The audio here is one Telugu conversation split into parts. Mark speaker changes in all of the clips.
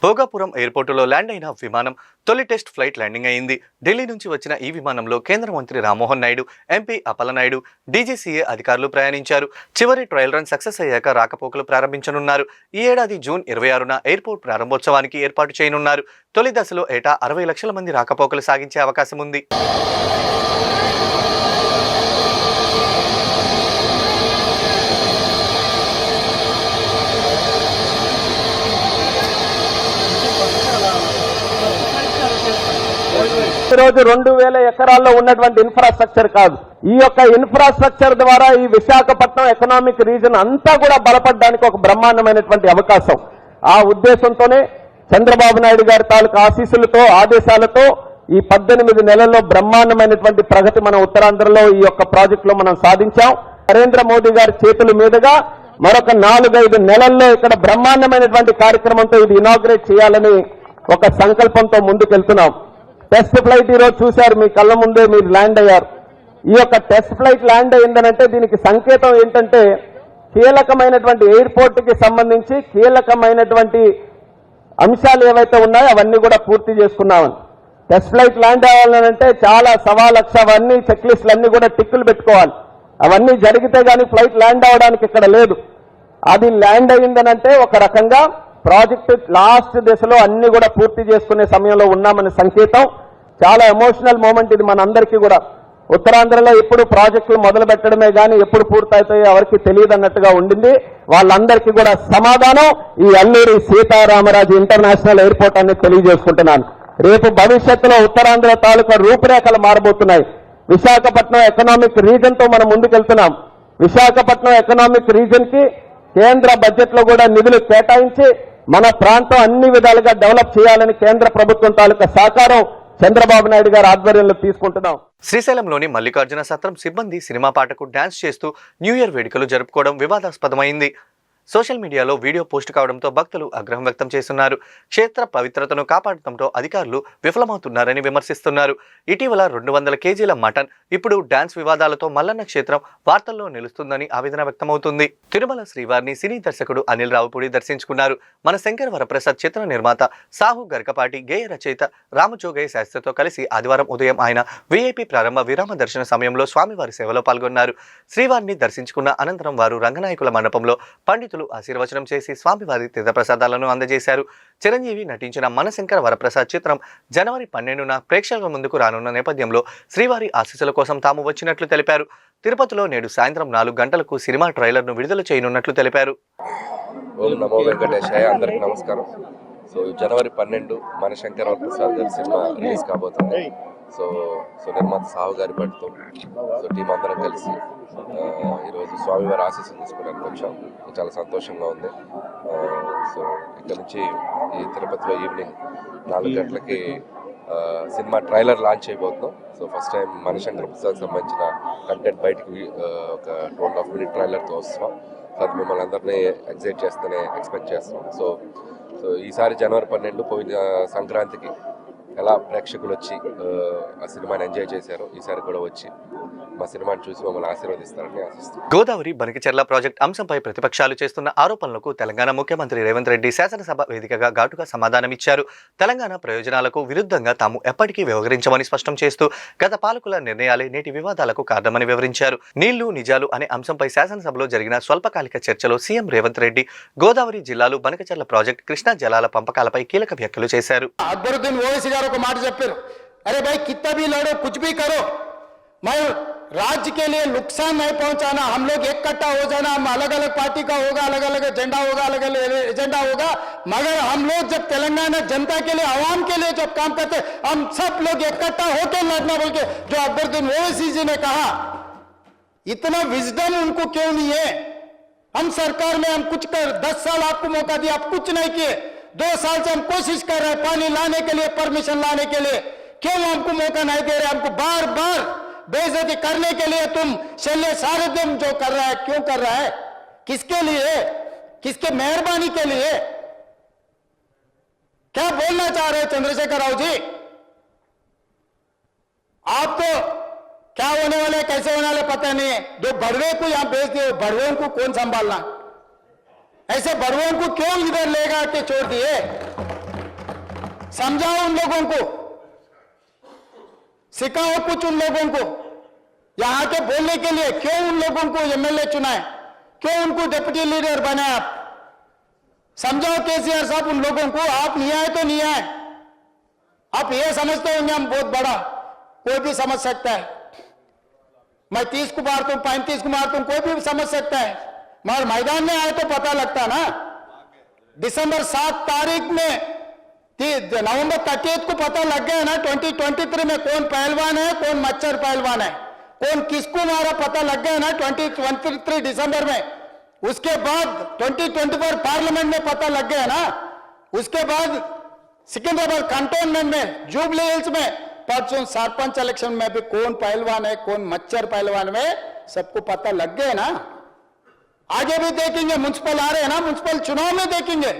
Speaker 1: భోగాపురం ఎయిర్పోర్టులో ల్యాండ్ అయిన విమానం తొలి టెస్ట్ ఫ్లైట్ ల్యాండింగ్ అయింది. ఢిల్లీ నుంచి వచ్చిన ఈ విమానంలో కేంద్ర మంత్రి రామ్మోహన్ నాయుడు, ఎంపీ అప్పలనాయుడు, డీజీసీఏ అధికారులు ప్రయాణించారు. చివరి ట్రయల్ రన్ సక్సెస్ అయ్యాక రాకపోకలు ప్రారంభించనున్నారు. ఈ ఏడాది జూన్ 26న ఎయిర్పోర్ట్ ప్రారంభోత్సవానికి ఏర్పాటు చేయనున్నారు. తొలి దశలో ఏటా 60 లక్షల మంది రాకపోకలు సాగించే అవకాశం ఉంది.
Speaker 2: ఈరోజు 2000 ఎకరాల్లో ఉన్నటువంటి ఇన్ఫ్రాస్ట్రక్చర్ కాదు, ఈ యొక్క ఇన్ఫ్రాస్ట్రక్చర్ ద్వారా ఈ విశాఖపట్నం ఎకనామిక్ రీజన్ అంతా కూడా బలపడడానికి ఒక బ్రహ్మాండమైనటువంటి అవకాశం. ఆ ఉద్దేశంతోనే చంద్రబాబు నాయుడు గారి తాలూకు ఆశీస్సులతో, ఆదేశాలతో ఈ 18 నెలల్లో బ్రహ్మాండమైనటువంటి ప్రగతి మన ఉత్తరాంధ్రలో ఈ యొక్క ప్రాజెక్టులో మనం సాధించాం. నరేంద్ర మోదీ గారి చేతుల మీదుగా మరొక 4-5 నెలల్లో ఇక్కడ బ్రహ్మాండమైనటువంటి కార్యక్రమంతో ఇది ఇనాగ్రేట్ చేయాలని ఒక సంకల్పంతో ముందుకెళ్తున్నాం. టెస్ట్ ఫ్లైట్ ఈరోజు చూశారు, మీ కళ్ళ ముందే మీరు ల్యాండ్ అయ్యారు. ఈ యొక్క టెస్ట్ ఫ్లైట్ ల్యాండ్ అయిందనంటే దీనికి సంకేతం ఏంటంటే కీలకమైనటువంటి ఎయిర్పోర్ట్ కి సంబంధించి కీలకమైనటువంటి అంశాలు ఏవైతే ఉన్నాయో అవన్నీ కూడా పూర్తి చేసుకున్నామని. టెస్ట్ ఫ్లైట్ ల్యాండ్ అవ్వాలనంటే చాలా 1,00,000 అవన్నీ చెక్ లిస్టులు అన్ని కూడా టిక్కులు పెట్టుకోవాలి. అవన్నీ జరిగితే గానీ ఫ్లైట్ ల్యాండ్ అవ్వడానికి ఇక్కడ లేదు. అది ల్యాండ్ అయిందనంటే ఒక రకంగా ప్రాజెక్టు లాస్ట్ దశలో అన్ని కూడా పూర్తి చేసుకునే సమయంలో ఉన్నామనే సంకేతం. చాలా ఎమోషనల్ మూమెంట్ ఇది మనందరికీ కూడా. ఉత్తరాంధ్రలో ఎప్పుడు ప్రాజెక్టులు మొదలు పెట్టడమే కానీ ఎప్పుడు పూర్తయితాయో ఎవరికి తెలియదు అన్నట్టుగా ఉండింది. వాళ్ళందరికీ కూడా సమాధానం ఈ అల్లూరి సీతారామరాజు ఇంటర్నేషనల్ ఎయిర్పోర్ట్ అని తెలియజేసుకుంటున్నాను. రేపు భవిష్యత్తులో ఉత్తరాంధ్ర తాలూకా రూపురేఖలు మారబోతున్నాయి. విశాఖపట్నం ఎకనామిక్ రీజన్ తో మనం ముందుకెళ్తున్నాం. విశాఖపట్నం ఎకనామిక్ రీజన్ కి కేంద్ర బడ్జెట్ లో కూడా నిధులు కేటాయించి మన ప్రాంతం అన్ని విధాలుగా డెవలప్ చేయాలని కేంద్ర ప్రభుత్వం తాలూకా సహకారం చంద్రబాబు నాయుడు గారి ఆధ్వర్యంలో తీసుకుంటున్నాం.
Speaker 1: శ్రీశైలంలోని మల్లికార్జున సత్రం సిబ్బంది సినిమా పాటకు డాన్స్ చేస్తూ న్యూ ఇయర్ వేడుకలు జరుపుకోవడం వివాదాస్పదమైంది. సోషల్ మీడియాలో వీడియో పోస్ట్ కావడంతో భక్తులు ఆగ్రహం వ్యక్తం చేస్తున్నారు. క్షేత్ర పవిత్రతను కాపాడటంతో అధికారులు విఫలమవుతున్నారని విమర్శిస్తున్నారు. ఇటీవల 200 కేజీల మటన్ ఇప్పుడు డాన్స్ వివాదాలతో మల్లన్న క్షేత్రం వార్తల్లో నిలుస్తుందని ఆవేదన వ్యక్తమవుతుంది. తిరుమల శ్రీవారిని సినీ దర్శకుడు అనిల్ రావుపూడి దర్శించుకున్నారు. మన శంకర్ వరప్రసాద్ చిత్ర నిర్మాత సాహు గరికపాటి, గేయ రచయిత రామజోగయ్య శాస్త్రితో కలిసి ఆదివారం ఉదయం ఆయన వీఐపీ ప్రారంభ విరామ దర్శన సమయంలో స్వామివారి సేవలో పాల్గొన్నారు. శ్రీవారిని దర్శించుకున్న అనంతరం వారు రంగనాయకుల మండపంలో పండితులు ఆశీర్వచనం చేసి స్వామివారి తీర్థప్రసాదాలను అందజేశారు. చిరంజీవి నటించిన మన శంకర వరప్రసాద్ చిత్రం జనవరి 12న ప్రేక్షకుల ముందుకు రానున్న నేపథ్యంలో శ్రీవారి ఆశీస్సుల కోసం తాము వచ్చినట్లు తెలిపారు. తిరుపతిలో నేడు సాయంత్రం 4 గంటలకు సినిమా ట్రైలర్ను విడుదల చేయనున్నట్లు తెలిపారు.
Speaker 3: ఓం నమో వెంకటేశాయ. అందరికీ నమస్కారం. సో జనవరి 12 మన శంకర వరప్రసాద్ గారి సినిమా రిలీజ్ కాబోతుంది. సో నిర్మాత సాహు గారి పట్టుతో టీం అందరం కలిసి ఈరోజు స్వామివారి ఆశీస్సులు తీసుకోవడానికి వచ్చాం. చాలా సంతోషంగా ఉంది. సో ఇక్కడ నుంచి ఈ తిరుపతిలో ఈవినింగ్ 4 గంటలకి సినిమా ట్రైలర్ లాంచ్ అయిపోతున్నాం. సో ఫస్ట్ టైం మన శంకర ప్రసాద్కి సంబంధించిన కంటెంట్ బయటకి ఒక 2.5 మినిట్ ట్రైలర్తో వస్తున్నాం. సో అది మిమ్మల్ని అందరినీ ఎగ్జైట్ చేస్తూనే ఎక్స్పెక్ట్ చేస్తున్నాం. సో ఈసారి జనవరి 12 పోయిన సంక్రాంతికి ఎలా ప్రేక్షకులు వచ్చి ఆ సినిమాని ఎంజాయ్ చేశారో ఈసారి కూడా వచ్చి మా సినిమాని చూసి మమ్మల్ని ఆశీర్వదిస్తారని ఆశిస్తున్నాం.
Speaker 1: గోదావరి బనకచెర్ల ప్రాజెక్ట్ అంశంపై ప్రతిపక్షాలు చేస్తున్న ఆరోపణలకు తెలంగాణ ముఖ్యమంత్రి రేవంత్ రెడ్డి శాసనసభ వేదికగా ఘాటుగా సమాధానమిచ్చారు. తెలంగాణ ప్రయోజనాలకు విరుద్ధంగా తాము ఎప్పటికీ వ్యవహరించమని స్పష్టం చేస్తూ గత పాలకుల నిర్ణయాలే నేటి వివాదాలకు కారణమని వివరించారు. నీళ్లు నిజాలు అనే అంశంపై శాసనసభలో జరిగిన స్వల్పకాలిక చర్చలో సీఎం రేవంత్ రెడ్డి గోదావరి జిల్లాలు బనకచెర్ల ప్రాజెక్ట్ కృష్ణా జలాల పంపకాలపై కీలక వ్యాఖ్యలు చేశారు.
Speaker 4: को मार जब फिर अरे भाई कितना भी लड़ो कुछ भी करो, मैं राज्य के लिए नुकसान नहीं पहुंचाना, हम लोग एक कट्टा हो जाना, हम अलग अलग पार्टी का होगा, अलग अलग एजेंडा होगा, अलग अलग एजेंडा होगा, मगर हम लोग जब तेलंगाना जनता के लिए आवाम के लिए जब काम करते हम सब लोग इकट्ठा होकर लड़ना बोल के जो अकबरुद्दीन ओवैसी जी ने कहा, इतना विजडम उनको क्यों नहीं है? हम सरकार में हम कुछ कर 10 साल आपको मौका दिया, आप कुछ नहीं किए. 2 साल से हम कोशिश कर रहे हैं पानी लाने के लिए, परमिशन लाने के लिए, क्यों हमको मौका नहीं दे रहे? हमको बार बार बेइज्जती करने के लिए तुम शल्य सारथ्यम जो कर रहा है, क्यों कर रहा है? किसके लिए? किसके मेहरबानी के लिए? क्या बोलना चाह रहे हैं चंद्रशेखर राव जी? आपको क्या होने वाले कैसे होने वाले पता नहीं है. जो बड़वे को यहां भेज दिए, बड़वे को कौन संभालना? ऐसे बड़वों को क्यों इधर लेगा के छोड़ दिए? समझाओ उन लोगों को, सिखाओ कुछ उन लोगों को। यहां के बोलने के लिए क्यों उन लोगों को एमएलए चुनाए, क्यों उनको डिप्टी लीडर बनाए? आप समझाओ केसीआर साहब उन लोगों को, आप नहीं आए तो नहीं आए। आप ये समझते होंगे हम बहुत बड़ा, कोई भी समझ सकता है। मैं 30 को मारता हूं, 35 को मारता हूं, कोई भी समझ सकता है, मगर मैदान में आए तो पता लगता ना। दिसंबर 7 तारीख में नवंबर 30 को पता लग गया ना 2023 में कौन पहलवान है, कौन मच्छर पहलवान है, कौन किसको मारा पता लग गया ना 2023 दिसंबर में। उसके बाद 2024 पार्लियामेंट में पता लग गया ना। उसके बाद सिकंदराबाद कंटोनमेंट में, जुबली हिल्स में, परसों सरपंच इलेक्शन में भी कौन पहलवान है, कौन मच्छर पहलवान में, सबको पता लग गया ना। आगे भी देखेंगे, म्युनिसिपल आ रहे हैं ना, म्युनिसिपल चुनाव में देखेंगे।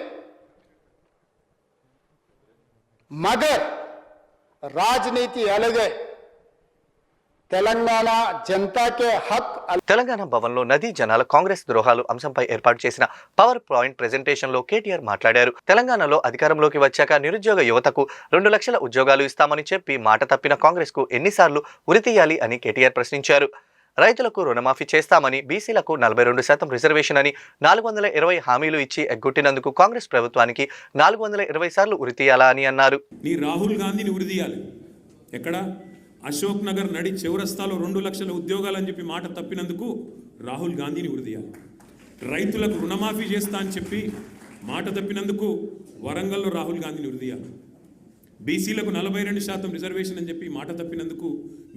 Speaker 4: मगर राजनीति अलग है, తెలంగాణ జనతాకే హక్।
Speaker 1: తెలంగాణ భవన్లో నదీ జనాల కాంగ్రెస్ ద్రోహాలు అంశంపై ఏర్పాటు చేసిన పవర్ పాయింట్ ప్రెజెంటేషన్ లో కేటీఆర్ మాట్లాడారు. తెలంగాణలో అధికారంలోకి వచ్చాక నిరుద్యోగ యువతకు 2 లక్షల ఉద్యోగాలు ఇస్తామని చెప్పి మాట తప్పిన కాంగ్రెస్ కు ఎన్నిసార్లు ఉరితీయాలి అని కేటీఆర్ ప్రశ్నించారు. రైతులకు రుణమాఫీ చేస్తామని, బీసీలకు 42% రిజర్వేషన్ అని 420 హామీలు ఇచ్చి ఎగ్గొట్టినందుకు కాంగ్రెస్ ప్రభుత్వానికి 420 సార్లు ఉరితీయాలా అని అన్నారు.
Speaker 5: నీ రాహుల్ గాంధీని ఉరితీయాలి. ఎక్కడ? అశోక్ నగర్ నడి చివరస్తాలో 2 లక్షల ఉద్యోగాలు అని చెప్పి మాట తప్పినందుకు రాహుల్ గాంధీని ఉరితీయాలి. రైతులకు రుణమాఫీ చేస్తా అని చెప్పి మాట తప్పినందుకు వరంగల్లో రాహుల్ గాంధీని ఉరితీయాలి. బీసీలకు 42% రిజర్వేషన్ అని చెప్పి మాట తప్పినందుకు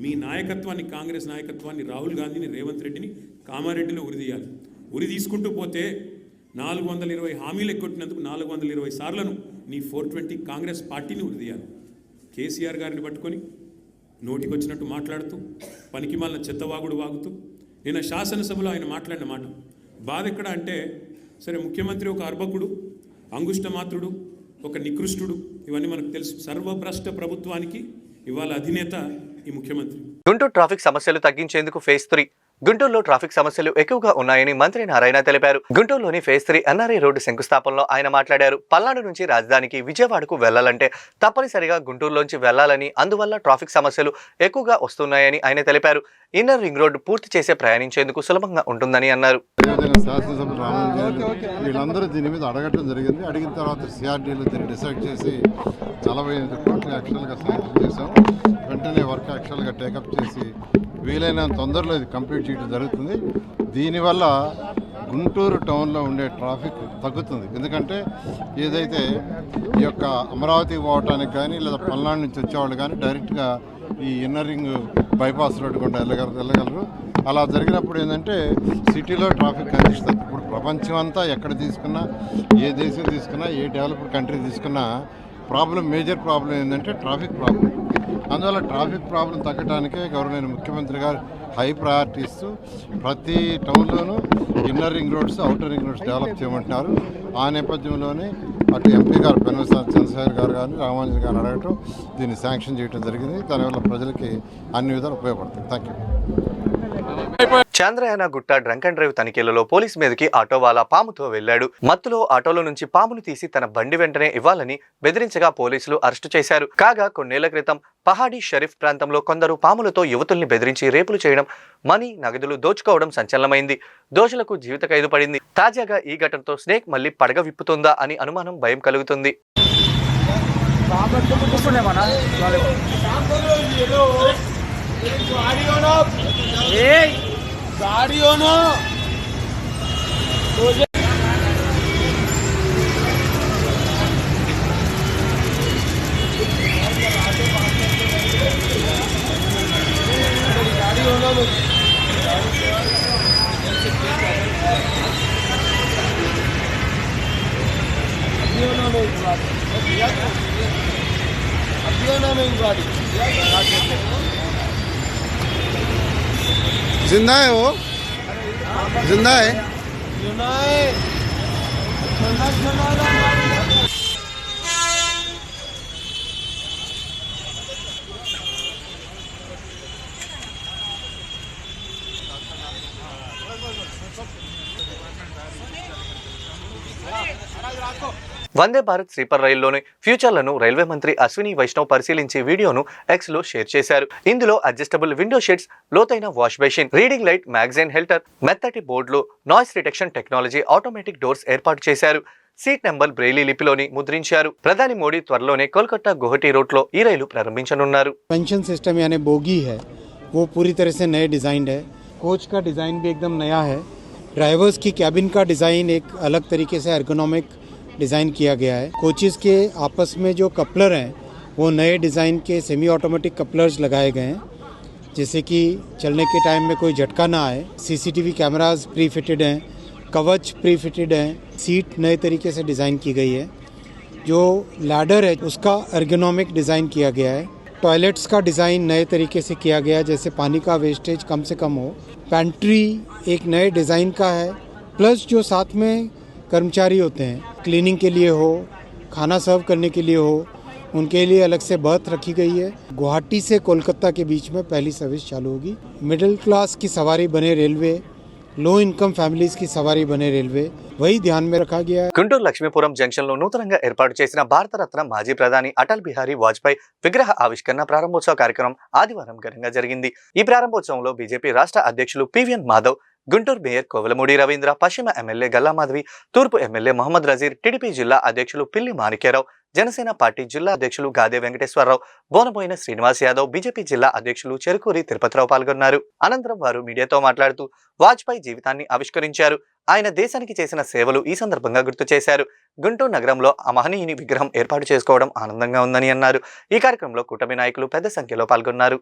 Speaker 5: మీ నాయకత్వాన్ని, కాంగ్రెస్ నాయకత్వాన్ని, రాహుల్ గాంధీని, రేవంత్ రెడ్డిని కామారెడ్డిలో ఉరితీయాలి. ఉరి తీసుకుంటూ పోతే 420 హామీలు ఎగ్గొట్టినందుకు 420 సార్లను నీ 420 కాంగ్రెస్ పార్టీని ఉరితీయాలి. కేసీఆర్ గారిని పట్టుకొని నోటికొచ్చినట్టు మాట్లాడుతూ, పనికిమాలిన చెత్తవాగుడు వాగుతూ, నిన్న శాసనసభలో ఆయన మాట్లాడిన మాట బాధ ఎక్కడ అంటే, సరే ముఖ్యమంత్రి ఒక అర్భకుడు, అంగుష్టమాత్రుడు, ఒక నికృష్టుడు, ఇవన్నీ మనకు తెలుసు. సర్వభ్రష్ట ప్రభుత్వానికి ఇవాళ అధినేత ఈ ముఖ్యమంత్రి.
Speaker 1: గుంటూరు ట్రాఫిక్ సమస్యలు తగ్గించేందుకు ఫేజ్ 3. గుంటూరులో ట్రాఫిక్ సమస్యలు ఎక్కువగా ఉన్నాయని మంత్రి నారాయణ తెలిపారు. గుంటూరులోని ఫేజ్ 3 ఎన్ఆర్ఐ రోడ్డు శంకుస్థాపనలో ఆయన మాట్లాడారు. పల్నాడు నుంచి రాజధానికి విజయవాడకు వెళ్లాలంటే తప్పనిసరిగా గుంటూరులోంచి వెళ్లాలని, అందువల్ల ట్రాఫిక్ సమస్యలు ఎక్కువగా వస్తున్నాయని ఆయన తెలిపారు. ఇన్నర్ రింగ్ రోడ్డు పూర్తి చేసే ప్రయాణించేందుకు సులభంగా ఉంటుందని అన్నారు.
Speaker 6: వీళ్ళందరూ దీని మీద అడగటం జరిగింది. అడిగిన తర్వాత సిఆర్డీలో దీన్ని డిసైడ్ చేసి 45 కోట్లు యాక్చువల్గా శాంక్షన్ చేశాం. వెంటనే వర్క్ యాక్చువల్గా టేకప్ చేసి వీలైనంత తొందరలో ఇది కంప్లీట్ చేయడం జరుగుతుంది. దీనివల్ల గుంటూరు టౌన్లో ఉండే ట్రాఫిక్ తగ్గుతుంది. ఎందుకంటే ఏదైతే ఈ యొక్క అమరావతి పోవటానికి కానీ లేదా పల్నాడు నుంచి వచ్చేవాళ్ళు కానీ డైరెక్ట్గా ఈ ఇన్నర్ రింగ్ బైపాస్ రోడ్డు గుండా వెళ్ళగలరు. అలా జరిగినప్పుడు ఏంటంటే సిటీలో ట్రాఫిక్ కంజెషన్. ఇప్పుడు ప్రపంచం అంతా ఎక్కడ తీసుకున్నా, ఏ దేశం తీసుకున్నా, ఏ డెవలప్డ్ కంట్రీ తీసుకున్నా మేజర్ ప్రాబ్లం ఏంటంటే ట్రాఫిక్ ప్రాబ్లం. అందువల్ల ట్రాఫిక్ ప్రాబ్లం తగ్గడానికే గవర్నమెంట్ ముఖ్యమంత్రి గారు హై ప్రయారిటీ ఇస్తూ ప్రతి టౌన్లోనూ inner ring roads, outer ring roads develop చేయమంటున్నారు. ఆ నేపథ్యంలోనే అటు ఎంపీ గారు పెనుమసాని చంద్రశేఖర్ గారు కానీ రామాంజన్ గారు అడగటం, దీన్ని శాంక్షన్ చేయడం జరిగింది. దానివల్ల ప్రజలకి అన్ని విధాలు ఉపయోగపడుతుంది. Thank you.
Speaker 1: Chandrayangutta drunk and drive తనిఖీలలో పోలీస్ మీదకి ఆటోవాలా పాముతో వెళ్లాడు. మత్తులో ఆటోలో నుంచి పామును తీసి తన బండి వెంటనే ఇవ్వాలని బెదిరించగా పోలీసులు అరెస్టు చేశారు. కాగా కొన్నేళ్ల క్రితం పహాడీ షరీఫ్ ప్రాంతంలో కొందరు పాములతో యువతుల్ని బెదిరించి రేపులు చేయడం, మనీ, నగదులు దోచుకోవడం సంచలనమైంది. దోషులకు జీవిత ఖైదు పడింది. తాజాగా ఈ ఘటనతో స్నేక్ మళ్లీ పడగ విప్పుతుందా అని అనుమానం, భయం కలుగుతుంది.
Speaker 6: जिंदा है वो, जिंदा है।
Speaker 1: వందే భారత్ స్లీపర్ రైల్లోని ఫ్యూచర్లను రైల్వే మంత్రి అశ్విని వైష్ణవ్ పరిశీలించి వీడియోను ఎక్స్ లో షేర్ చేశారు. ఇందులో అడ్జస్టబుల్ విండో షీట్స్, లోతైన wash basin, reading light, magazine holder, మెత్తటి బోర్డులు, noise detection technology, automatic doors ఏర్పాటు చేశారు. సీట్ నెంబర్ బ్రెయిలీ లిపిలోని ముద్రించారు. ప్రధాని మోడీ త్వరలోనే కోల్కతా గువాహటి రూట్లో ఈ రైలు ప్రారంభించనున్నారు.
Speaker 7: पेंशन सिस्टम यानी बोगी है वो पूरी तरह से नए डिज़ाइन है. कोच का डिज़ाइन भी एकदम नया है. ड्राइवर्स की कैबिन का डिज़ाइन एक अलग तरीके से एर्गोनॉमिक डिज़ाइन किया गया है. कोचेस के आपस में जो कपलर हैं वो नए डिज़ाइन के सेमी ऑटोमेटिक कपलर्स लगाए गए हैं जिससे कि चलने के टाइम में कोई झटका ना आए. सीसीटीवी कैमरास प्री फिटेड हैं, कवच प्री फिटेड हैं. सीट नए तरीके से डिज़ाइन की गई है. जो लैडर है उसका एर्गोनॉमिक डिज़ाइन किया गया है. टॉयलेट्स का डिज़ाइन नए तरीके से किया गया है जैसे पानी का वेस्टेज कम से कम हो. पैंट्री एक नए डिज़ाइन का है. प्लस जो साथ में कर्मचारी होते हैं क्लीनिंग के लिए हो, खाना सर्व करने के लिए हो, उनके लिए अलग से बर्थ रखी गई है. गुवाहाटी से कोलकाता के बीच में पहली सर्विस चालू होगी. मिडिल क्लास की सवारी बने रेलवे, लो इनकम ఫ్యామిలీస్ की सवारी बने रेलवे, वही ध्यान में रखा गया है.
Speaker 1: గుంటూరు లక్ష్మీపురం జంక్షన్ లో నూతనంగా ఏర్పాటు చేసిన భారతరత్న మాజీ ప్రధాని అటల్ బిహారీ వాజ్పేయి విగ్రహ ఆవిష్కరణ ప్రారంభోత్సవ కార్యక్రమం ఆదివారం ఘనంగా జరిగింది. ఈ ప్రారంభోత్సవంలో బీజేపీ రాష్ట్ర అధ్యక్షులు పివిఎన్ మాధవ్, గుంటూరు మేయర్ కోవెలమూడి రవీంద్ర, పశ్చిమ ఎమ్మెల్యే గల్లా మాధవి, తూర్పు ఎమ్మెల్యే మహమ్మద్ రజీర్, టీడీపీ జిల్లా అధ్యక్షులు పిల్లి మాణిక్యరావు, జనసేన పార్టీ జిల్లా అధ్యక్షులు గాదే వెంకటేశ్వరరావు, బోనబోయిన శ్రీనివాస్ యాదవ్, బీజేపీ జిల్లా అధ్యక్షులు చెరుకూరి తిరుపతిరావు పాల్గొన్నారు. అనంతరం వారు మీడియాతో మాట్లాడుతూ వాజ్పేయి జీవితాన్ని ఆవిష్కరించారు. ఆయన దేశానికి చేసిన సేవలు ఈ సందర్భంగా గుర్తు చేశారు. గుంటూరు నగరంలో ఆ మహనీయుని విగ్రహం ఏర్పాటు చేసుకోవడం ఆనందంగా ఉందని అన్నారు. ఈ కార్యక్రమంలో కూటమి నాయకులు పెద్ద సంఖ్యలో పాల్గొన్నారు.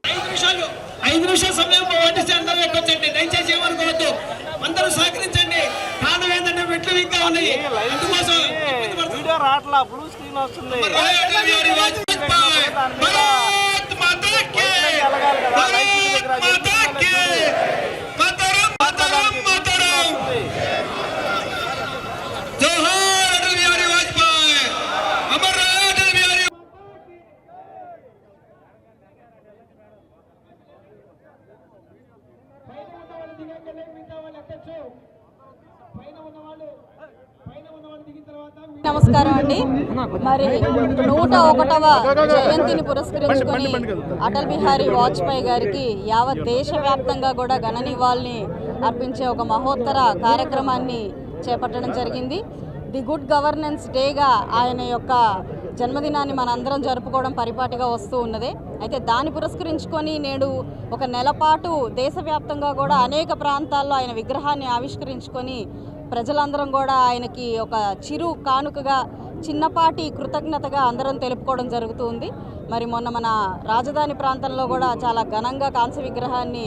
Speaker 8: రాట్లా బ్లూ స్క్రీన్ వస్తుంది.
Speaker 9: నమస్కారం అండి. మరి 101వ జయంతిని పురస్కరించుకొని అటల్ బిహారీ వాజ్పేయి గారికి యావత్ దేశవ్యాప్తంగా కూడా ఘన నివాళిని అర్పించే ఒక మహోత్తర కార్యక్రమాన్ని చేపట్టడం జరిగింది. ది గుడ్ గవర్నెన్స్ డేగా ఆయన యొక్క జన్మదినాన్ని మనందరం జరుపుకోవడం పరిపాటిగా వస్తూ ఉన్నదే. అయితే దాన్ని పురస్కరించుకొని నేడు ఒక నెల పాటు దేశవ్యాప్తంగా కూడా అనేక ప్రాంతాల్లో ఆయన విగ్రహాన్ని ఆవిష్కరించుకొని ప్రజలందరం కూడా ఆయనకి ఒక చిరు కానుకగా, చిన్నపాటి కృతజ్ఞతగా అందరం తెలుపుకోవడం జరుగుతుంది. మరి మొన్న మన రాజధాని ప్రాంతంలో కూడా చాలా ఘనంగా కాంస్య విగ్రహాన్ని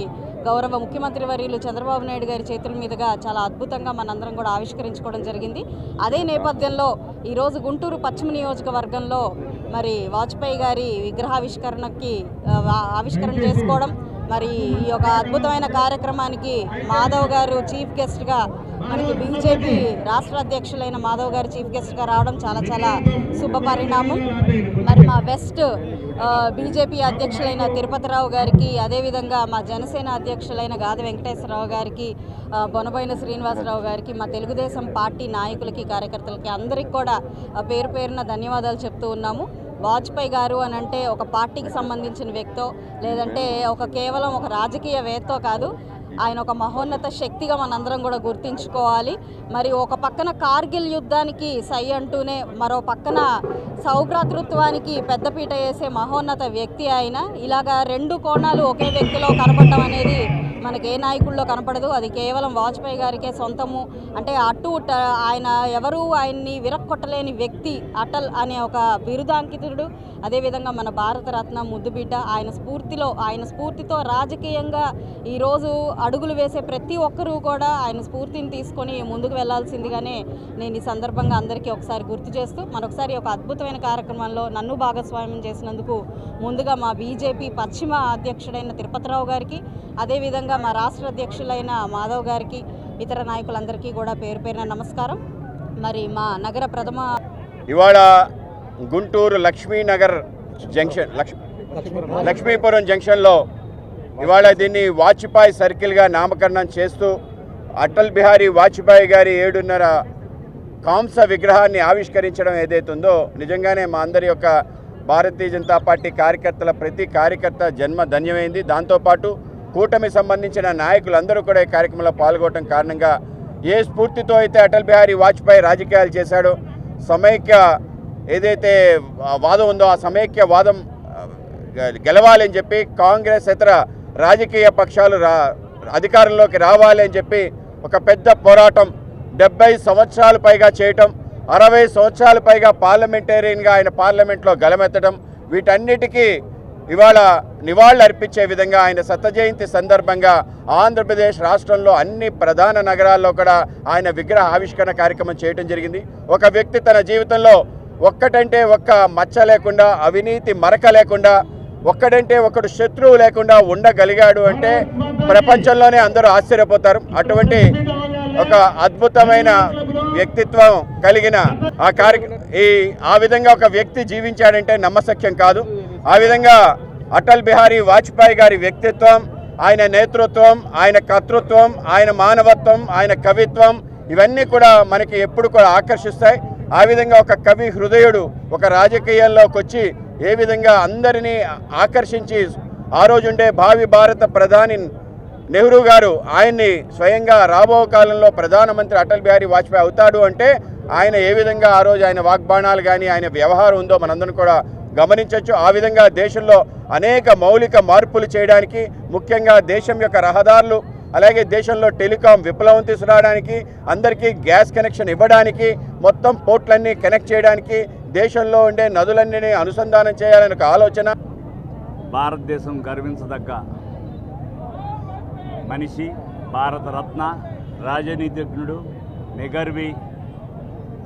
Speaker 9: గౌరవ ముఖ్యమంత్రి వర్యులు చంద్రబాబు నాయుడు గారి చేతుల మీదుగా చాలా అద్భుతంగా మనందరం కూడా ఆవిష్కరించుకోవడం జరిగింది. అదే నేపథ్యంలో ఈరోజు గుంటూరు పశ్చిమ నియోజకవర్గంలో మరి వాజ్పేయి గారి ఆవిష్కరణ చేసుకోవడం, మరి ఈ యొక్క అద్భుతమైన కార్యక్రమానికి మాధవ్ గారు చీఫ్ గెస్ట్గా, మనకి బీజేపీ రాష్ట్ర అధ్యక్షులైన మాధవ్ గారు చీఫ్ గెస్ట్గా రావడం చాలా చాలా శుభ పరిణామం. మరి మా వెస్ట్ బీజేపీ అధ్యక్షులైన తిరుపతిరావు గారికి, అదేవిధంగా మా జనసేన అధ్యక్షులైన గాది వెంకటేశ్వరరావు గారికి, బొనబోయిన శ్రీనివాసరావు గారికి, మా తెలుగుదేశం పార్టీ నాయకులకి, కార్యకర్తలకి అందరికీ కూడా పేరు పేరున ధన్యవాదాలు చెప్తూ ఉన్నాము. వాజ్పేయి గారు అని అంటే ఒక పార్టీకి సంబంధించిన వ్యక్తో, లేదంటే కేవలం ఒక రాజకీయవేత్తో కాదు, ఆయన ఒక మహోన్నత శక్తిగా మనందరం కూడా గుర్తించుకోవాలి. మరి ఒక పక్కన కార్గిల్ యుద్ధానికి సై అంటూనే మరో పక్కన సౌభ్రాతృత్వానికి పెద్దపీట వేసే మహోన్నత వ్యక్తి ఆయన. ఇలాగా రెండు కోణాలు ఒకే వ్యక్తిలో కనపడడం అనేది మనకి ఏ నాయకుల్లో కనపడదు. అది కేవలం వాజ్పేయి గారికే సొంతము. అంటే ఆయన ఆయన్ని విరక్కొట్టలేని వ్యక్తి అటల్ అనే ఒక బిరుదాంకితుడు. అదేవిధంగా మన భారతరత్న ముద్దుబిడ్డ. ఆయన స్ఫూర్తితో రాజకీయంగా ఈరోజు అడుగులు వేసే ప్రతి ఒక్కరూ కూడా ఆయన స్ఫూర్తిని తీసుకొని ముందుకు వెళ్లాల్సిందిగానే నేను ఈ సందర్భంగా అందరికీ ఒకసారి గుర్తు చేస్తూ, మరొకసారి ఒక అద్భుతమైన కార్యక్రమంలో నన్ను భాగస్వామ్యం చేసినందుకు ముందుగా మా బీజేపీ పశ్చిమ అధ్యక్షుడైన తిరుపతిరావు గారికి, అదేవిధంగా మా రాష్ట్ర అధ్యక్షులైన మాధవ్ గారికి, ఇతర నాయకులందరికీ కూడా పేరు పేరున నమస్కారం. మరి మా నగర ప్రథమ
Speaker 10: ఇవాళ గుంటూరు లక్ష్మీపురం జంక్షన్లో ఇవాళ దీన్ని వాజ్పేయి సర్కిల్గా నామకరణం చేస్తూ అటల్ బిహారీ వాజ్పేయి గారి 7.5 కాంస విగ్రహాన్ని ఆవిష్కరించడం ఏదైతుందో నిజంగానే మా అందరి యొక్క భారతీయ జనతా పార్టీ కార్యకర్తల ప్రతి కార్యకర్త జన్మ ధన్యమైంది. దాంతోపాటు కూటమి సంబంధించిన నాయకులందరూ కూడా ఈ కార్యక్రమంలో పాల్గొనడం కారణంగా ఏ స్ఫూర్తితో అయితే అటల్ బిహారీ వాజ్పేయి రాజకీయాలు చేశాడో, సమైక్య ఏదైతే వాదం ఉందో ఆ సమైక్య వాదం గెలవాలని చెప్పి కాంగ్రెస్ ఇతర రాజకీయ పక్షాలు అధికారంలోకి రావాలి అని చెప్పి ఒక పెద్ద పోరాటం 70 సంవత్సరాలు పైగా చేయటం, 60 సంవత్సరాలు పైగా పార్లమెంటేరియన్గా ఆయన పార్లమెంట్లో గలమెత్తడం, వీటన్నిటికీ ఇవాళ నివాళులు అర్పించే విధంగా ఆయన శత జయంతి సందర్భంగా ఆంధ్రప్రదేశ్ రాష్ట్రంలో అన్ని ప్రధాన నగరాల్లో కూడా ఆయన విగ్రహ ఆవిష్కరణ కార్యక్రమం చేయడం జరిగింది. ఒక వ్యక్తి తన జీవితంలో ఒక్కటంటే ఒక్క మచ్చ లేకుండా, అవినీతి మరక లేకుండా, ఒక్కడంటే ఒకడు శత్రువు లేకుండా ఉండగలిగాడు అంటే ప్రపంచంలోనే అందరూ ఆశ్చర్యపోతారు. అటువంటి ఒక అద్భుతమైన వ్యక్తిత్వం కలిగిన ఆ విధంగా ఒక వ్యక్తి జీవించాడంటే నమ్మశక్యం కాదు. ఆ విధంగా అటల్ బిహారీ వాజ్పేయి గారి వ్యక్తిత్వం, ఆయన నేతృత్వం, ఆయన కర్తృత్వం, ఆయన మానవత్వం, ఆయన కవిత్వం ఇవన్నీ కూడా మనకి ఎప్పుడు కూడా ఆకర్షిస్తాయి. ఆ విధంగా ఒక కవి హృదయుడు ఒక రాజకీయాల్లోకి వచ్చి ఏ విధంగా అందరినీ ఆకర్షించి ఆ రోజుండే భావి భారత ప్రధాని నెహ్రూ గారు ఆయన్ని స్వయంగా రాబో కాలంలో ప్రధానమంత్రి అటల్ బిహారీ వాజ్పేయి అవుతాడు అంటే ఆయన ఏ విధంగా ఆ రోజు ఆయన వాగ్బాణాలు కానీ ఆయన వ్యవహారం ఉందో మనందరం కూడా గమనించవచ్చు. ఆ విధంగా దేశంలో అనేక మౌలిక మార్పులు చేయడానికి, ముఖ్యంగా దేశం యొక్క రహదారులు అలాగే దేశంలో టెలికాం విప్లవం తీసుకురావడానికి, అందరికీ గ్యాస్ కనెక్షన్ ఇవ్వడానికి, మొత్తం పోర్ట్లన్నీ కనెక్ట్ చేయడానికి, దేశంలో ఉండే నదులన్నీ అనుసంధానం చేయాలనే ఒక ఆలోచన.
Speaker 11: భారతదేశం గర్వించదగ్గ మనిషి, భారతరత్న, రాజనీతిజ్ఞుడు, నిగర్వి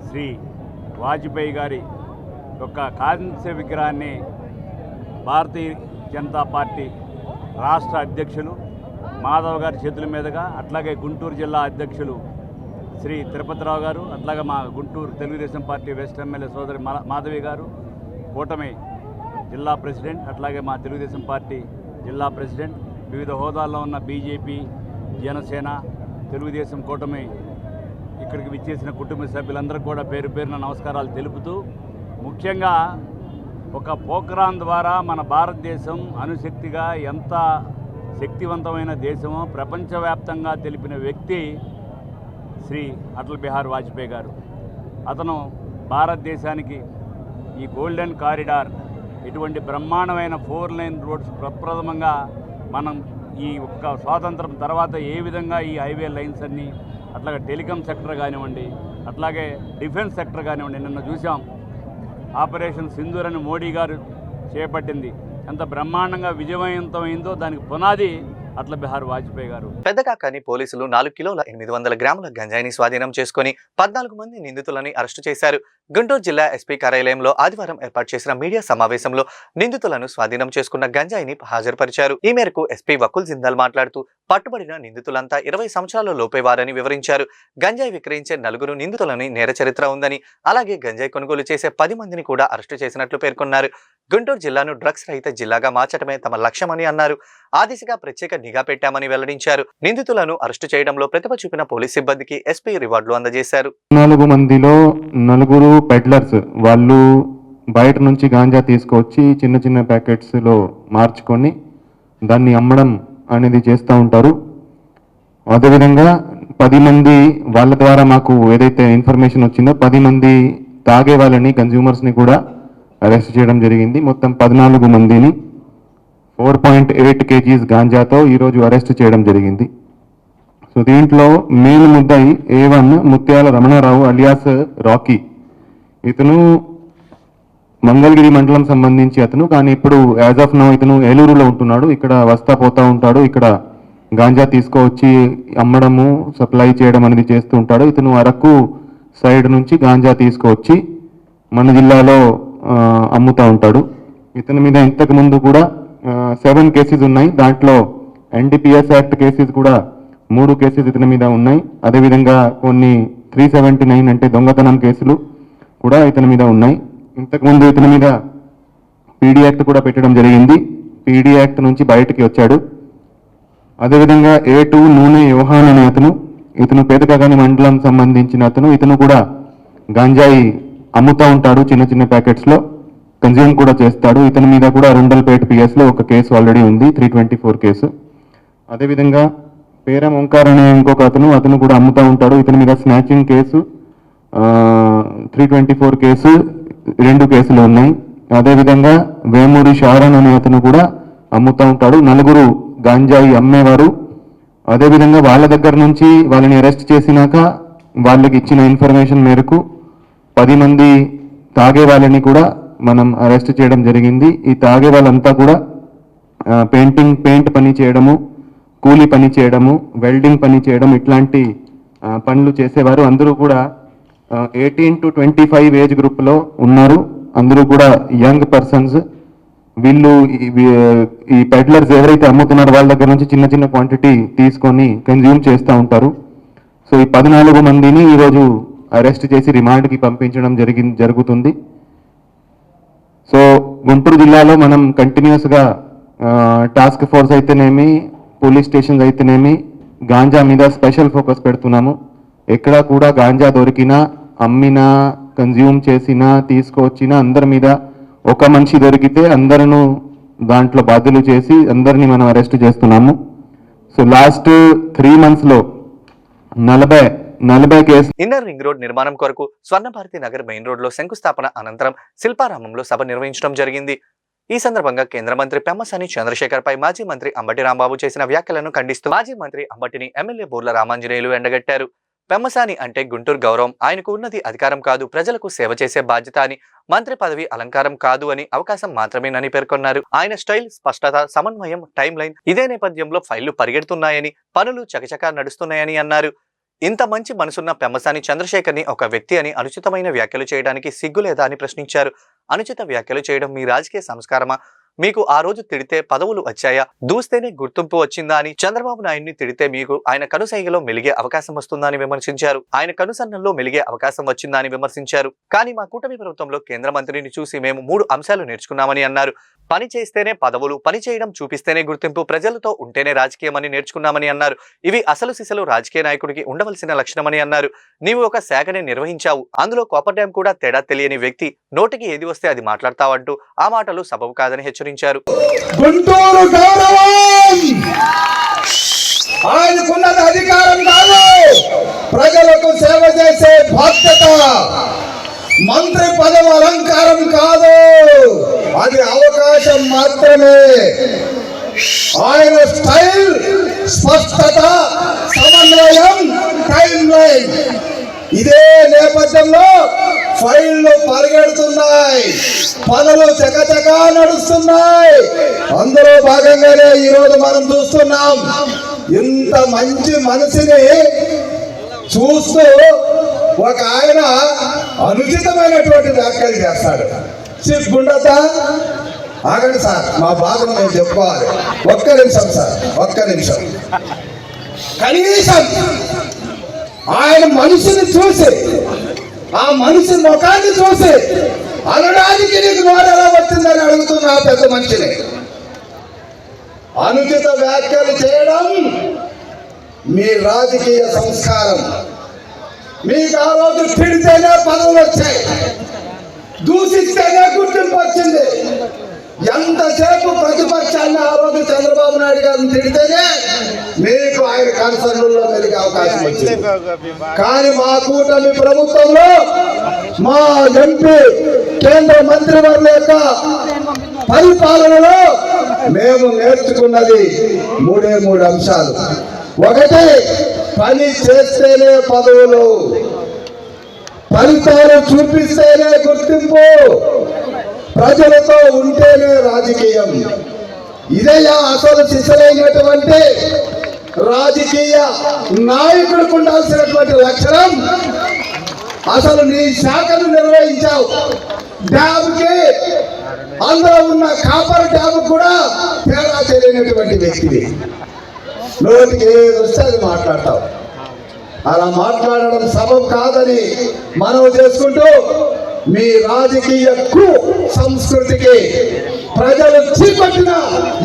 Speaker 11: శ్రీ వాజ్పేయి గారి యొక్క కాంస్య విగ్రహాన్ని భారతీయ జనతా పార్టీ రాష్ట్ర అధ్యక్షులు మాధవ్ గారి చేతుల మీదుగా, అట్లాగే గుంటూరు జిల్లా అధ్యక్షులు శ్రీ తిరుపతిరావు గారు, అట్లాగే మా Guntur Telugu Desam party west MLA సోదరి మాధవి గారు, కూటమి జిల్లా ప్రెసిడెంట్, అట్లాగే మా తెలుగుదేశం పార్టీ జిల్లా ప్రెసిడెంట్, వివిధ హోదాల్లో ఉన్న బీజేపీ, జనసేన, తెలుగుదేశం కూటమి ఇక్కడికి విచ్చేసిన కుటుంబ సభ్యులందరికీ కూడా పేరు పేరున నమస్కారాలు తెలుపుతూ, ముఖ్యంగా ఒక పోఖ్రాన్ ద్వారా మన భారతదేశం అణుశక్తిగా ఎంత శక్తివంతమైన దేశమో ప్రపంచవ్యాప్తంగా తెలిపిన వ్యక్తి శ్రీ అటల్ బిహారీ వాజ్పేయి గారు. అతను భారతదేశానికి ఈ గోల్డెన్ కారిడార్, ఇటువంటి బ్రహ్మాండమైన 4 లైన్ రోడ్స్ ప్రప్రథమంగా మనం ఈ ఒక్క స్వాతంత్రం తర్వాత ఏ విధంగా ఈ హైవే లైన్స్ అన్నీ, అట్లాగే టెలికాం సెక్టర్ కానివ్వండి, అట్లాగే డిఫెన్స్ సెక్టర్ కానివ్వండి, నిన్న చూసాం ఆపరేషన్ సింధూర్ అని మోడీ గారు చేపట్టింది, ఎంత బ్రహ్మాండంగా విజయవంతమైందో దానికి పునాది అటల్ బిహారీ వాజ్పేయి గారు.
Speaker 1: పెద్దగా కానీ పోలీసులు 4 కిలోల 800 గ్రాముల గంజాయిని స్వాధీనం చేసుకుని 14 మంది నిందితులని అరెస్టు చేశారు. గుంటూరు జిల్లా ఎస్పీ కార్యాలయంలో ఆదివారం ఏర్పాటు చేసిన మీడియా సమావేశంలో నిందితులను స్వాధీనం చేసుకున్న గంజాయిని హాజరుపరిచారు. ఈ మేరకు ఎస్పీ వకుల్ జిందాల్ మాట్లాడుతూ పట్టుబడిన నిందితులంతా 20 సంవత్సరాల లోపేవారని వివరించారు. గంజాయి విక్రయించే 4 నిందితులని నేర చరిత్ర ఉందని, అలాగే గంజాయి కొనుగోలు చేసే 10 మందిని కూడా అరెస్టు చేసినట్లు పేర్కొన్నారు. గుంటూరు జిల్లాను డ్రగ్స్ రహిత జిల్లాగా మార్చడమే తమ లక్ష్యమని అన్నారు. ఆ దిశగా ప్రత్యేక నిఘా పెట్టామని వెల్లడించారు. నిందితులను అరెస్టు చేయడంలో ప్రతిభ చూపిన పోలీస్ సిబ్బందికి ఎస్పీ రివార్డులు అందజేశారు.
Speaker 12: 4 మందిలో 4 పెడ్లర్స్, వాళ్ళు బయట నుంచి గాంజా తీసుకొచ్చి చిన్న చిన్న ప్యాకెట్స్ లో మార్చుకొని దాన్ని అమ్మడం అనేది చేస్తూ ఉంటారు. అదేవిధంగా 10 మంది వాళ్ళ ద్వారా మాకు ఏదైతే ఇన్ఫర్మేషన్ వచ్చిందో 10 మంది తాగే వాళ్ళని, కన్జ్యూమర్స్ని కూడా అరెస్ట్ చేయడం జరిగింది. మొత్తం 14 మందిని 4.8 kgs గాంజాతో ఈరోజు అరెస్ట్ చేయడం జరిగింది. సో దీంట్లో మెయిన్ ముద్దాయి A1 ముత్యాల రమణారావు అలియాస్ రాకీ. ఇతను మంగళగిరి మండలం సంబంధించి అతను, కానీ ఇప్పుడు యాజ్ ఆఫ్ నౌ ఇతను ఏలూరులో ఉంటున్నాడు. ఇక్కడ వస్తా పోతా ఉంటాడు. ఇక్కడ గాంజా తీసుకువచ్చి అమ్మడము, సప్లై చేయడం అనేది చేస్తూ ఉంటాడు. ఇతను అరకు సైడ్ నుంచి గాంజా తీసుకువచ్చి మన జిల్లాలో అమ్ముతూ ఉంటాడు. ఇతని మీద ఇంతకు ముందు కూడా 7 కేసెస్ ఉన్నాయి. దాంట్లో NDPS యాక్ట్ కేసెస్ కూడా 3 కేసెస్ ఇతని మీద ఉన్నాయి. అదేవిధంగా కొన్ని 379 అంటే దొంగతనం కేసులు కూడా ఇతని మీద ఉన్నాయి. ఇంతకుముందు ఇతని మీద PD యాక్ట్ కూడా పెట్టడం జరిగింది. PD యాక్ట్ నుంచి బయటికి వచ్చాడు. అదేవిధంగా A2 నూనె యోహాన్ అనే ఇతను పేదకాగాని మండలం సంబంధించిన అతను. ఇతను కూడా గాంజాయి అమ్ముతూ ఉంటాడు, చిన్న చిన్న ప్యాకెట్స్లో కన్జ్యూమ్ కూడా చేస్తాడు. ఇతని మీద కూడా రుండల్పేట పిఎస్లో ఒక కేసు ఆల్రెడీ ఉంది, 324 కేసు. అదేవిధంగా పేరం ఓంకార్ అనే ఇంకొక అతను కూడా అమ్ముతూ ఉంటాడు. ఇతని మీద స్నాచింగ్ కేసు 324 కేసు, 2 కేసులు ఉన్నాయి. అదేవిధంగా వేమూరి షారన్ అనే అతను కూడా అమ్ముతూ ఉంటాడు. 4 గాంజాయి అమ్మేవారు. అదేవిధంగా వాళ్ళ దగ్గర నుంచి వాళ్ళని అరెస్ట్ చేసినాక వాళ్ళకి ఇచ్చిన ఇన్ఫర్మేషన్ మేరకు 10 మంది తాగే వాళ్ళని కూడా మనం అరెస్ట్ చేయడం జరిగింది. ఈ తాగే వాళ్ళంతా కూడా పెయింట్ పని చేయడము, కూలీ పని చేయడము, వెల్డింగ్ పని చేయడం, ఇట్లాంటి పనులు చేసేవారు. అందరూ కూడా 18 to 25 ఏజ్ గ్రూప్లో ఉన్నారు. అందరూ కూడా యంగ్ పర్సన్స్. వీళ్ళు ఈ పెడ్లర్స్ ఎవరైతే అమ్ముతున్నారో వాళ్ళ దగ్గర నుంచి చిన్న చిన్న క్వాంటిటీ తీసుకొని కన్జ్యూమ్ చేస్తూ ఉంటారు. సో ఈ 14 మందిని ఈరోజు అరెస్ట్ చేసి రిమాండ్కి పంపించడం జరుగుతుంది. సో గుంటూరు జిల్లాలో మనం కంటిన్యూస్గా టాస్క్ ఫోర్స్ అయితేనేమి, పోలీస్ స్టేషన్స్ అయితేనేమి గాంజా మీద స్పెషల్ ఫోకస్ పెడుతున్నాము. ఎక్కడ కూడా గాంజా దొరికినా, అమ్మినా, కన్జ్యూమ్ చేసినా, తీసుకొచ్చినా అందరి మీద ఒక మనిషి దొరికితే అందరూ దాంట్లో బాధ్యులు చేసి అందరినీ మనం అరెస్ట్ చేస్తున్నాము. So last 3 monthsలో 40 case.
Speaker 1: Inner ring road నిర్మాణం కొరకు స్వర్ణభారతి నగర్ మెయిన్ రోడ్ లో శంకుస్థాపన అనంతరం శిల్పారామంలో సభ నిర్వహించడం జరిగింది. ఈ సందర్భంగా కేంద్ర మంత్రి పెమ్మసాని చంద్రశేఖర్ పై మాజీ మంత్రి అంబటి రాంబాబు చేసిన వ్యాఖ్యలను ఖండిస్తూ మాజీ మంత్రి అంబటిని ఎమ్మెల్యే బూర్ల రామాంజనేయులు ఎండగట్టారు. పెమ్మసాని అంటే గుంటూరు గౌరవం, ఆయనకు ఉన్నది అధికారం కాదు, ప్రజలకు సేవ చేసే బాధ్యత అని, మంత్రి పదవి అలంకారం కాదు అని, అవకాశం మాత్రమేనని పేర్కొన్నారు. ఆయన స్టైల్, స్పష్టత, సమన్వయం, టైం లైన్ ఇదే నేపథ్యంలో ఫైళ్లు పరిగెడుతున్నాయని, పనులు చకచకా నడుస్తున్నాయని అన్నారు. ఇంత మంచి మనసున్న పెమ్మసాని చంద్రశేఖర్ ని ఒక వ్యక్తి అని అనుచితమైన వ్యాఖ్యలు చేయడానికి సిగ్గులేదా అని ప్రశ్నించారు. అనుచిత వ్యాఖ్యలు చేయడం మీ రాజకీయ సంస్కారమా? మీకు ఆ రోజు తిడితే పదవులు వచ్చాయా? దూస్తేనే గుర్తింపు వచ్చిందా అని చంద్రబాబు నాయుడిని తిడితే మీకు ఆయన కనుసైగలో మెలిగే అవకాశం వస్తుందా అని విమర్శించారు. ఆయన కనుసన్నల్లో మెలిగే అవకాశం వచ్చిందా అని విమర్శించారు. కానీ మా కూటమి ప్రభుత్వంలో కేంద్ర మంత్రిని చూసి మేము 3 అంశాలు నేర్చుకున్నామని అన్నారు. పని చేస్తేనే పదవులు, పని చేయడం చూపిస్తేనే గుర్తింపు, ప్రజలతో ఉంటేనే రాజకీయం అని నేర్చుకున్నామని అన్నారు. ఇవి అసలు సిసలు రాజకీయ నాయకుడికి ఉండవలసిన లక్షణమని అన్నారు. నీవు ఒక శాఖని నిర్వహించావు, అందులో కాపర్ డ్యాం కూడా తేడా తెలియని వ్యక్తి, నోటికి ఏది వస్తే అది మాట్లాడతావంటూ ఆ మాటలు సబబు కాదని హెచ్చరించారు.
Speaker 4: గుంటూరు గౌరవం ఆయనకున్నది అధికారం కాదు, ప్రజలకు సేవ చేసే బాధ్యత. మంత్రి పదవి అలంకారం కాదు, అది అవకాశం మాత్రమే. ఆయన స్టైల్, స్పష్టత, సమన్వయం, టైం లైన్ ఇదే నేపథ్యంలో ఫైళ్లు పరిగెడుతున్నాయి, పనులు చకచకా నడుస్తున్నాయి. అందులో భాగంగానే ఈరోజు మనం చూస్తున్నాం. ఇంత మంచి మనిషిని చూస్తూ ఒక ఆయన అనుచితమైనటువంటి వ్యాఖ్యలు చేస్తాడు. సిగ్గుండదా? ఆగండి సార్, మా బాధను మేము చెప్పుకోవాలి. ఒక్క నిమిషం సార్, ఒక్క నిమిషం. కనీసం ఆయన మనిషిని చూసి, ఆ మనిషి ముఖాన్ని చూసి అనడానికి నీకు నోరు ఎలా వచ్చిందని అడుగుతున్నా పెద్ద మనిషిని. అనుచిత వ్యాఖ్యలు చేయడం మీ రాజకీయ సంస్కారం. మీకు ఆ రోజు తిడితేనే పదవులు వచ్చాయి, దూషిస్తేనే గుర్తింపు వచ్చింది. ఎంతసేపు ప్రతిపక్షాన్ని ఆ రోజు చంద్రబాబు నాయుడు గారిని తిడితేనే మీకు ఆయన కన్సర్న్లో మెలిగే అవకాశం వచ్చింది. కానీ మా కూటమి ప్రభుత్వంలో మా ఎంపీ, కేంద్ర మంత్రివర్గ యొక్క పరిపాలనలో మేము నేర్చుకున్నది 3 అంశాలు. ఒకటి, పని చేస్తేనే పదవులు, ఫలితాలు చూపిస్తేనే గుర్తింపు, ప్రజలతో ఉంటేనే రాజకీయం. ఇదే అసలు సిసలైనటువంటి రాజకీయ నాయకుడికి ఉండాల్సినటువంటి లక్షణం. అసలు నీ శాఖను నిర్వహించావు, డ్యామ్కి అందులో ఉన్న కాపర్ డ్యామ్ కూడా తేడా తెలియనటువంటి వ్యక్తివి. నోటికి ఏది వస్తే అది మాట్లాడతావు. అలా మాట్లాడడం సబబు కాదని మనవి చేసుకుంటూ మీ రాజకీయ సంస్కృతికి ప్రజలు చీపట్టినా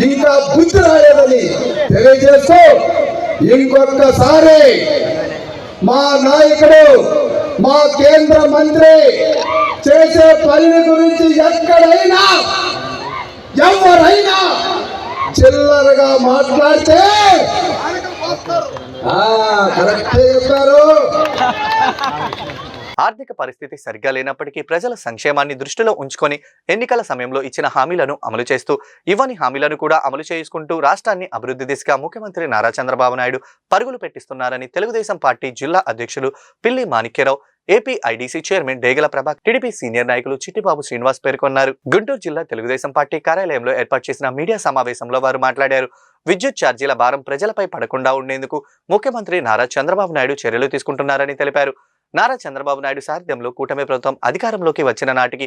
Speaker 4: ఇంకా బుద్ధి రాలేదని తెలియజేస్తూ ఇంకొకసారి మా నాయకుడు మా కేంద్ర మంత్రి చేసే పని గురించి ఎక్కడైనా ఎవరైనా చిల్లరగా మాట్లాడితే కరెక్టే చెప్పారు.
Speaker 1: ఆర్థిక పరిస్థితి సరిగ్గా లేనప్పటికీ ప్రజల సంక్షేమాన్ని దృష్టిలో ఉంచుకొని ఎన్నికల సమయంలో ఇచ్చిన హామీలను అమలు చేస్తూ ఇవ్వని హామీలను కూడా అమలు చేసుకుంటూ రాష్ట్రాన్ని అభివృద్ధి దిశగా ముఖ్యమంత్రి నారా చంద్రబాబు నాయుడు పరుగులు పెట్టిస్తున్నారని తెలుగుదేశం పార్టీ జిల్లా అధ్యక్షులు పిల్లి మాణిక్యరావు, ఏపీ ఐడీసీ చైర్మన్ డేగల ప్రభా, టీడీపీ సీనియర్ నాయకులు చిట్టిబాబు శ్రీనివాస్ పేర్కొన్నారు. గుంటూరు జిల్లా తెలుగుదేశం పార్టీ కార్యాలయంలో ఏర్పాటు చేసిన మీడియా సమావేశంలో వారు మాట్లాడారు. విద్యుత్ ఛార్జీల భారం ప్రజలపై పడకుండా ఉండేందుకు ముఖ్యమంత్రి నారా చంద్రబాబు నాయుడు చర్యలు తీసుకుంటున్నారని తెలిపారు. నారా చంద్రబాబు నాయుడు సారథ్యంలో కూటమి ప్రభుత్వం అధికారంలోకి వచ్చిన నాటికి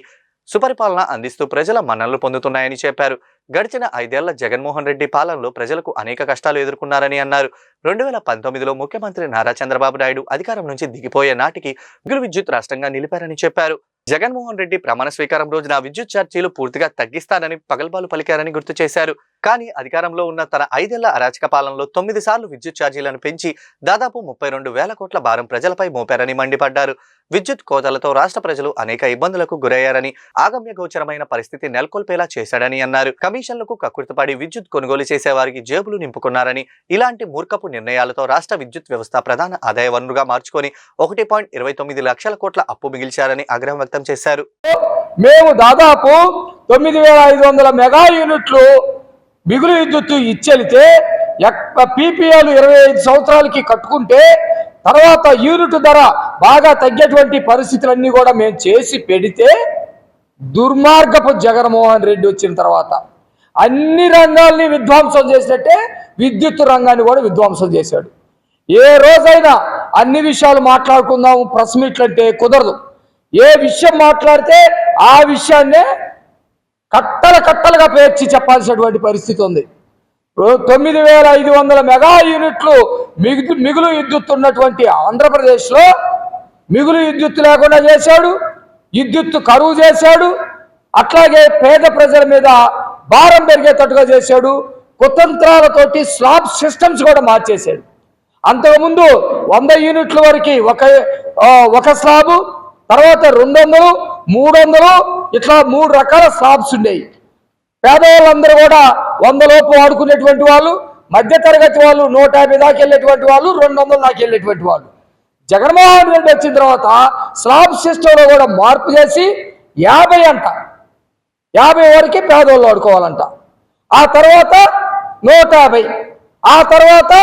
Speaker 1: సుపరిపాలన అందిస్తూ ప్రజల మన్ననలు పొందుతున్నాయని చెప్పారు. గడిచిన 5 ఏళ్ల జగన్మోహన్ రెడ్డి పాలనలో ప్రజలకు అనేక కష్టాలు ఎదుర్కొన్నారని అన్నారు. 2019లో ముఖ్యమంత్రి నారా చంద్రబాబు నాయుడు అధికారం నుంచి దిగిపోయే నాటికి మిగులు విద్యుత్ రాష్ట్రంగా నిలిపారని చెప్పారు. జగన్మోహన్ రెడ్డి ప్రమాణ స్వీకారం రోజున విద్యుత్ ఛార్జీలు పూర్తిగా తగ్గిస్తానని పగల్బాలు పలికారని గుర్తు చేశారు. కానీ అధికారంలో ఉన్న తన 5 ఏళ్ల అరాచక పాలనలో 9 సార్లు విద్యుత్ ఛార్జీలను పెంచి దాదాపు 32,000 కోట్ల భారం ప్రజలపై మోపారని మండిపడ్డారు. విద్యుత్ కోతలతో రాష్ట్ర ప్రజలు అనేక ఇబ్బందులకు గురయ్యారని, ఆగమ్య గోచరమైన పరిస్థితి నెలకొల్పేలా చేశాడని అన్నారు. కమిషన్లకు కక్కుర్తిపడి విద్యుత్ కొనుగోలు చేసేవారికి జేబులు నింపుకున్నారని, ఇలాంటి మూర్ఖపు నిర్ణయాలతో రాష్ట్ర విద్యుత్ వ్యవస్థ ప్రధాన ఆదాయ వనరుగా మార్చుకొని 1.29 లక్షల కోట్ల అప్పు మిగిల్చారని ఆగ్రహం వ్యక్తం చేశారు.
Speaker 4: మేము దాదాపు 9,500 మెగా యూనిట్లు మిగులు విద్యుత్తు ఇచ్చెలితే పీపీఎల్ 25 సంవత్సరాలకి కట్టుకుంటే తర్వాత యూనిట్ ధర బాగా తగ్గేటువంటి పరిస్థితులన్నీ కూడా మేము చేసి పెడితే దుర్మార్గపు జగన్మోహన్ రెడ్డి వచ్చిన తర్వాత అన్ని రంగాల్ని విధ్వంసం చేసినట్టే విద్యుత్ రంగాన్ని కూడా విధ్వంసం చేశాడు. ఏ రోజైనా అన్ని విషయాలు మాట్లాడుకుందాం ప్రెస్ మీట్లు అంటే కుదరదు. ఏ విషయం మాట్లాడితే ఆ విషయాన్నే కట్టలుగా పేర్చి చెప్పాల్సినటువంటి పరిస్థితి ఉంది. 9,500 మెగా యూనిట్లు మిగులు విద్యుత్ ఉన్నటువంటి ఆంధ్రప్రదేశ్లో మిగులు విద్యుత్ లేకుండా చేశాడు, విద్యుత్ కరువు చేశాడు, అట్లాగే పేద ప్రజల మీద భారం పెరిగేటట్టుగా చేశాడు. కుతంత్రాలతోటి స్లాబ్ సిస్టమ్స్ కూడా మార్చేశాడు. అంతకుముందు 100 యూనిట్ల వరకు ఒక స్లాబు, తర్వాత 200, 300 ఇట్లా 3 రకాల స్లాబ్స్ ఉండేవి. పేదవాళ్ళందరూ కూడా 100 లోపు వాడుకునేటువంటి వాళ్ళు, మధ్యతరగతి వాళ్ళు 150 దాకా వెళ్ళేటువంటి వాళ్ళు, 200 దాకా వెళ్ళేటువంటి వాళ్ళు. జగన్మోహన్ రెడ్డి వచ్చిన తర్వాత స్లాబ్ సిస్టంలో కూడా మార్పు చేసి 50 వరకు పేదవాళ్ళు వాడుకోవాలంట. ఆ తర్వాత 150, ఆ తర్వాత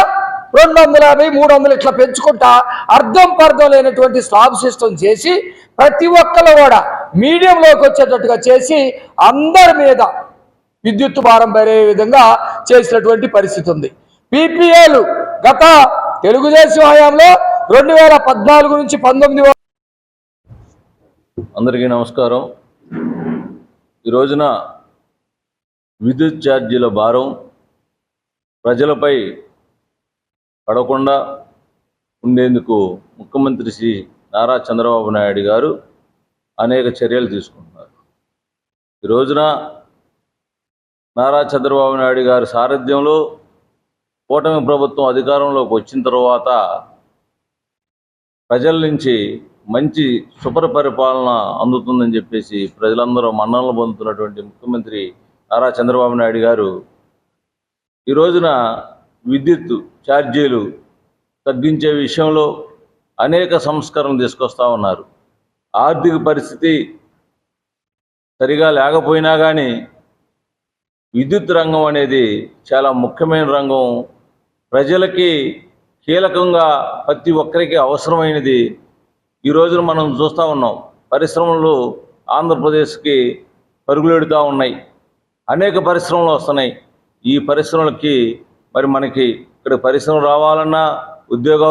Speaker 4: 250, 300 ఇట్లా పెంచుకుంటా అర్థం లేనటువంటి స్లాబ్ సిస్టమ్ చేసి ప్రతి ఒక్కరు కూడా మీడియంలోకి వచ్చేటట్టుగా చేసి అందరి మీద విద్యుత్ భారం పడే విధంగా చేసినటువంటి పరిస్థితి ఉంది. పీపీఎల్ గత తెలుగుదేశం హయాంలో 2014 నుంచి 19
Speaker 11: అందరికీ నమస్కారం. ఈ రోజున విద్యుత్ ఛార్జీల భారం ప్రజలపై పడకుండా ఉండేందుకు ముఖ్యమంత్రి శ్రీ నారా చంద్రబాబు నాయుడు గారు అనేక చర్యలు తీసుకుంటున్నారు. ఈ రోజున నారా చంద్రబాబు నాయుడు గారి సారథ్యంలో కూటమి ప్రభుత్వం అధికారంలోకి వచ్చిన తర్వాత ప్రజల నుంచి మంచి సుపరిపాలన అందుతుందని చెప్పేసి ప్రజలందరూ మన్ననలు పొందుతున్నటువంటి ముఖ్యమంత్రి నారా చంద్రబాబు నాయుడు గారు ఈ రోజున విద్యుత్ ఛార్జీలు తగ్గించే విషయంలో అనేక సంస్కరణలు తీసుకొస్తా ఉన్నారు. ఆర్థిక పరిస్థితి సరిగా లేకపోయినా కానీ విద్యుత్ రంగం అనేది చాలా ముఖ్యమైన రంగం, ప్రజలకి కీలకంగా ప్రతి ఒక్కరికి అవసరమైనది. ఈ రోజున మనం చూస్తూ ఉన్నాం, పరిశ్రమలు ఆంధ్రప్రదేశ్కి పరుగులెడుతూ ఉన్నాయి, అనేక పరిశ్రమలు వస్తున్నాయి. ఈ పరిశ్రమలకి మరి మనకి ఇక్కడ పరిశ్రమలు రావాలన్నా, ఉద్యోగ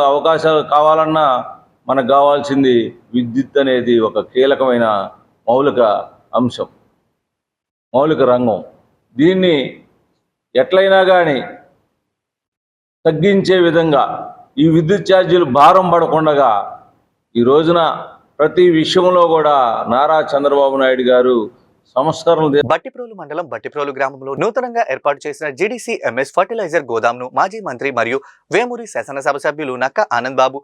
Speaker 11: అవకాశాలు కావాలన్నా మనకు కావాల్సింది విద్యుత్ అనేది ఒక కీలకమైన మౌలిక అంశం, మౌలిక రంగం. దీన్ని ఎట్లయినా కానీ తగ్గించే విధంగా ఈ విద్యుత్ ఛార్జీలు భారం పడకుండా ఈ రోజున ప్రతి విషయంలో కూడా నారా చంద్రబాబు నాయుడు గారు సంస్కరణలు.
Speaker 1: బట్టిప్రోలు మండలం బట్టిప్రోలు గ్రామంలో నూతనంగా ఏర్పాటు చేసిన జీడీసీ ఎంఎస్ ఫర్టిలైజర్ గోదాంను మాజీ మంత్రి మరియు వేమూరి శాసనసభ సభ్యులు నక్క Anand Babu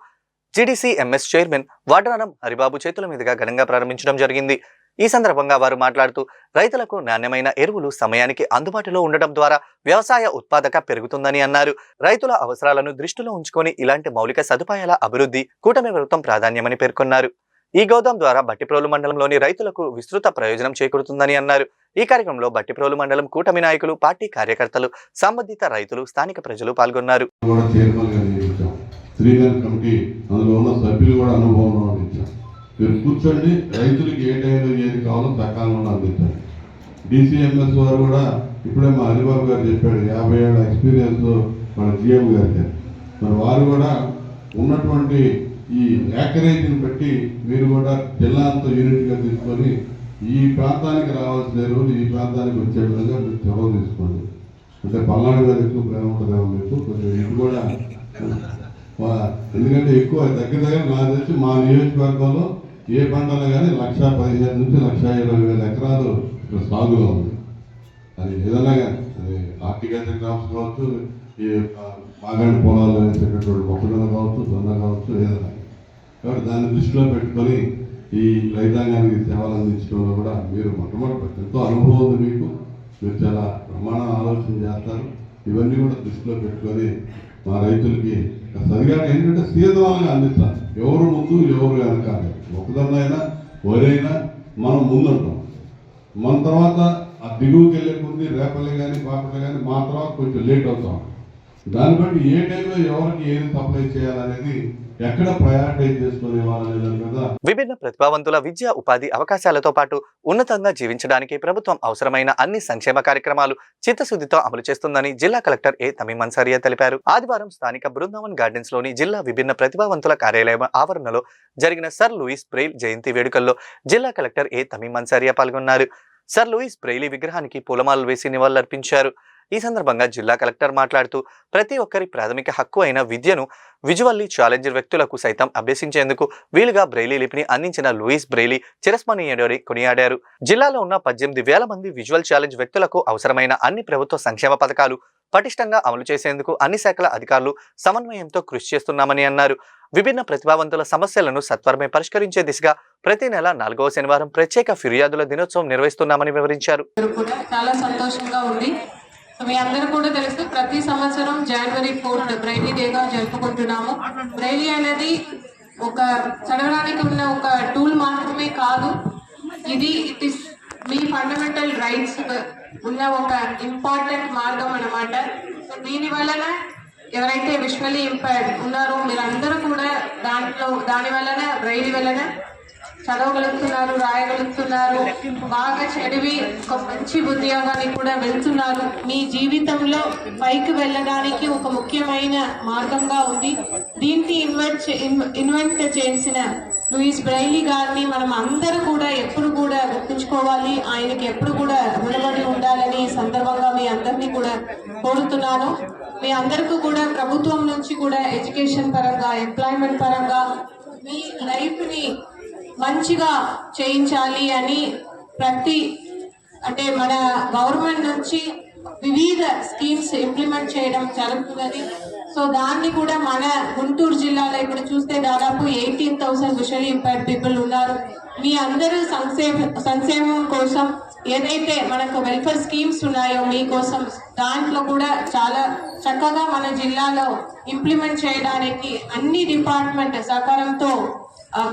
Speaker 1: GDC MS chairman వడ్రానం Haribabu చేతుల మీదుగా ఘనంగా ప్రారంభించడం జరిగింది. ఈ సందర్భంగా వారు మాట్లాడుతూ రైతులకు నాణ్యమైన ఎరువులు సమయానికి అందుబాటులో ఉండడం ద్వారా వ్యవసాయ ఉత్పాదక పెరుగుతుందని అన్నారు. రైతుల అవసరాలను దృష్టిలో ఉంచుకొని ఇలాంటి మౌలిక సదుపాయాల అభివృద్ధి కూటమి ప్రభుత్వం ప్రాధాన్యమని పేర్కొన్నారు. ఈ గోదాం ద్వారా బట్టిప్రోలు మండలంలోని రైతులకు విస్తృత ప్రయోజనం చేకూరుతుందని అన్నారు. ఈ కార్యక్రమంలో బట్టిప్రోలు మండలం కూటమి నాయకులు, పార్టీ కార్యకర్తలు, సంబంధిత రైతులు, స్థానిక ప్రజలు పాల్గొన్నారు.
Speaker 13: మీరు కూర్చోండి, రైతులకి ఏ టైంలో ఏది కావాలో సకాలంలో అందించండి. డీసీఎంఎస్ వారు కూడా ఇప్పుడే మా హరిబాబు గారు చెప్పాడు, 50 ఏళ్ళ ఎక్స్పీరియన్స్ మన జిఎం గారికి. మరి వారు కూడా ఉన్నటువంటి ఈ యాకరేజ్ని బట్టి మీరు కూడా జిల్లా అంతా యూనిట్గా తీసుకొని ఈ ప్రాంతానికి రావాల్సిన ఎరువులు ఈ ప్రాంతానికి వచ్చే విధంగా మీరు చొరవ తీసుకోండి. అంటే పల్నాడు మీద ఎక్కువ ప్రేమ ఉంటుందేమో మీకు, కొంచెం ఇది కూడా ఎందుకంటే ఎక్కువ దగ్గర నాకు తెలిసి మా నియోజకవర్గంలో ఏ పంటలు కానీ 1,15,000 నుంచి 1,20,000 ఎకరాలు ఇక్కడ సాగులో ఉంది. అది ఏదైనా కానీ అది హార్టికల్చర్ క్రాప్స్ కావచ్చు, ఈ మాగాడి పొలాలు వేసేటటువంటి మొక్కజొన్న కావచ్చు, జొన్న కావచ్చు, ఏదైనా. కాబట్టి దాన్ని దృష్టిలో పెట్టుకొని ఈ రైతాంగానికి సేవలు అందించడంలో కూడా మీరు మొట్టమొదటి ఎంతో అనుభవం ఉంది మీకు. మీరు చాలా ప్రమాణ ఆలోచన చేస్తారు. ఇవన్నీ కూడా దృష్టిలో పెట్టుకొని మా రైతులకి సరిగా ఏంటంటే సీజనల్గా అందిస్తారు. ఎవరు ముందు ఎవరు వెనకాలి. మొక్కజొన్న అయినా వరైనా మనం ముందుంటాం. మన తర్వాత ఆ దిగువకి వెళ్ళే కొద్ది రేపల్లి కానీ పాపలు కానీ మా తర్వాత కొంచెం లేట్ అవుతాం. దాన్ని బట్టి ఏ టైంలో ఎవరికి ఏది సప్లై చేయాలనేది ఎక్కడ ప్రయారిటైజ్ చేసుకునే వాళ్ళని కదా.
Speaker 1: విభిన్న ప్రతిభావంతుల విద్యా ఉపాధి అవకాశాలతో పాటు ఉన్నతంగా జీవించడానికి ప్రభుత్వం అవసరమైన అన్ని సంక్షేమ కార్యక్రమాలు చిత్తశుద్ధితో అమలు చేస్తుందని జిల్లా కలెక్టర్ ఏ తమీం అన్సారియా తెలిపారు. ఆదివారం స్థానిక బృందావన్ గార్డెన్స్ లోని జిల్లా విభిన్న ప్రతిభావంతుల కార్యాలయం ఆవరణలో జరిగిన సర్ లూయిస్ బ్రెయిల్ జయంతి వేడుకల్లో జిల్లా కలెక్టర్ ఏ తమీం అన్సారియా పాల్గొన్నారు. సర్ లూయిస్ బ్రెయిలీ విగ్రహానికి పూలమాలలు వేసి నివాళులర్పించారు. ఈ సందర్భంగా జిల్లా కలెక్టర్ మాట్లాడుతూ ప్రతి ఒక్కరి ప్రాథమిక హక్కు అయిన విద్యను విజువల్లీ ఛాలెంజర్ వ్యక్తులకు సైతం అభ్యసించేందుకు వీలుగా బ్రెయిలీ లిపిని అందించిన లూయిస్ బ్రెయిలీ చిరస్మరణీయుడని కొనియాడారు. జిల్లాలో ఉన్న 18,000 మంది విజువల్ ఛాలెంజ్ వ్యక్తులకు అవసరమైన అన్ని ప్రభుత్వ సంక్షేమ పథకాలు పటిష్టంగా అమలు చేసేందుకు అన్ని శాఖల అధికారులు సమన్వయంతో కృషి చేస్తున్నామని అన్నారు. విభిన్న ప్రతిభావంతుల సమస్యలను సత్వరమే పరిష్కరించే దిశగా ప్రతి నెల 4వ శనివారం ప్రత్యేక ఫిర్యాదుల దినోత్సవం నిర్వహిస్తున్నామని వివరించారు.
Speaker 14: చాలా సంతోషంగా ఉంది. మీ అందరూ కూడా తెలుసు, ప్రతి సంవత్సరం January 4th బ్రెయిలీ డేగా జరుపుకుంటున్నాము. బ్రెయిలీ అనేది ఒక చదవడానికి ఉన్న ఒక టూల్ మాత్రమే కాదు, it is me fundamental rights ఉన్న ఒక ఇంపార్టెంట్ మార్గం అన్నమాట. సో దీని వలన ఎవరైతే విజువల్లీ ఇంపైర్డ్ ఉన్నారో మీరందరూ కూడా దాని వలన బ్రెయిలీ వలన చదవగలుగుతున్నారు, రాయగలుగుతున్నారు, బాగా చదివి ఒక మంచి ఉద్యోగానికి కూడా వెళ్తున్నారు. మీ జీవితంలో పైకి వెళ్ళడానికి ఒక ముఖ్యమైన మార్గంగా ఉంది. దీన్ని ఇన్వెంట్ చేసిన లూయిస్ బ్రెయిలీ గారిని మనం అందరూ కూడా ఎప్పుడు కూడా గుర్తుంచుకోవాలి. ఆయనకి ఎప్పుడు కూడా రుణపడి ఉండాలని ఈ సందర్భంగా మీ అందరినీ కూడా కోరుతున్నాను. మీ అందరికీ కూడా ప్రభుత్వం నుంచి కూడా ఎడ్యుకేషన్ పరంగా, ఎంప్లాయ్మెంట్ పరంగా మీ లైఫ్ని మంచిగా చేయించాలి అని అంటే మన గవర్నమెంట్ నుంచి వివిధ స్కీమ్స్ ఇంప్లిమెంట్ చేయడం జరుగుతున్నది. సో దాన్ని కూడా మన గుంటూరు జిల్లాలో ఇప్పుడు చూస్తే దాదాపు 18,000 విజువల్లీ ఇంపైర్డ్ పీపుల్ ఉన్నారు. మీ అందరూ సంక్షేమం కోసం ఏదైతే మనకు వెల్ఫేర్ స్కీమ్స్ ఉన్నాయో మీకోసం దాంట్లో కూడా చాలా చక్కగా మన జిల్లాలో ఇంప్లిమెంట్ చేయడానికి అన్ని డిపార్ట్మెంట్ సహకారంతో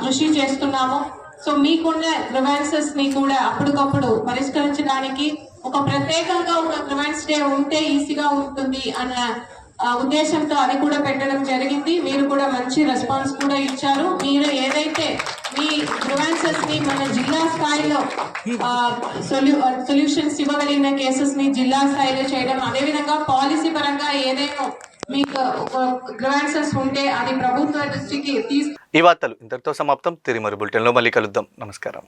Speaker 14: కృషి చేస్తున్నాము. సో మీకున్న గ్రీవెన్సెస్ ని కూడా అప్పటికప్పుడు పరిష్కరించడానికి ఒక ప్రత్యేకంగా ఒక గ్రీవెన్స్ డే ఉంటే ఈజీగా ఉంటుంది అన్న ఉద్దేశంతో అది కూడా పెట్టడం జరిగింది. మీరు కూడా మంచి రెస్పాన్స్ కూడా ఇచ్చారు. మీరు ఏదైతే మీ గ్రీవెన్సెస్ ని మన జిల్లా స్థాయిలో సొల్యూషన్స్ ఇవ్వగలిగిన కేసెస్ ని జిల్లా స్థాయిలో చేయడం, అదేవిధంగా పాలసీ పరంగా ఏదైనా మీకు గ్రీవెన్సెస్ ఉంటే అది ప్రభుత్వ దృష్టికి
Speaker 1: ఈ వార్తలు ఇంతటితో సమాప్తం. తిరిగి మరి బులెటిన్లో మళ్ళీ కలుద్దాం. నమస్కారం.